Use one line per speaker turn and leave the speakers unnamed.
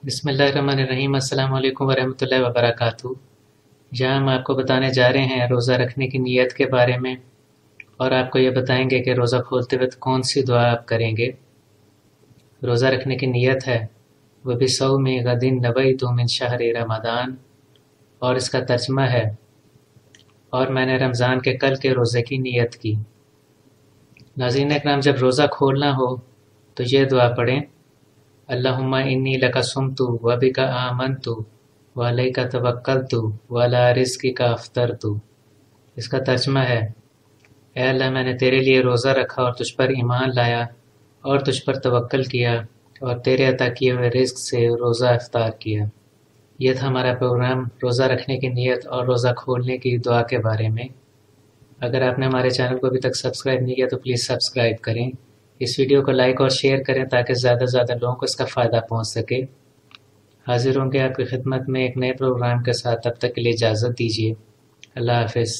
बिस्मिल्लाहिर्रहमानिर्रहीम। अस्सलाम वालेकुम वरहमतुल्लाहि वबरकातुहू। जहाँ हम आपको बताने जा रहे हैं रोज़ा रखने की नीयत के बारे में, और आपको ये बताएंगे कि रोज़ा खोलते वक्त कौन सी दुआ आप करेंगे। रोज़ा रखने की नीयत है वह भी सौमी गदिन नवैतु मिन शहरी रमज़ान, और इसका तर्जमा है और मैंने रमज़ान के कल के रोज़े की नीयत की। नाज़रीन इकराम, जब रोज़ा खोलना हो तो ये दुआ पढ़ें, अल्लाहुम्मा इन्नी लका सुमतु व बिका आमनतु व अलैका तवक्कलतु व अला रिज़्क़िका अफ़्तरतु। इसका तर्जमा है, ऐ अल्लाह, मैंने तेरे लिए रोज़ा रखा और तुझ पर ईमान लाया और तुझ पर तवक्ल किया और तेरे अता किए हुए रिज़्क़ से रोज़ा इफ़्तार किया। यह था हमारा प्रोग्राम रोज़ा रखने की नीयत और रोज़ा खोलने की दुआ के बारे में। अगर आपने हमारे चैनल को अभी तक सब्सक्राइब नहीं किया तो प्लीज़ सब्सक्राइब करें। इस वीडियो को लाइक और शेयर करें ताकि ज़्यादा से ज़्यादा लोगों को इसका फ़ायदा पहुंच सके। हाजिर होंगे आपकी खिदमत में एक नए प्रोग्राम के साथ। तब तक के लिए इजाज़त दीजिए। अल्लाह हाफ़िज़।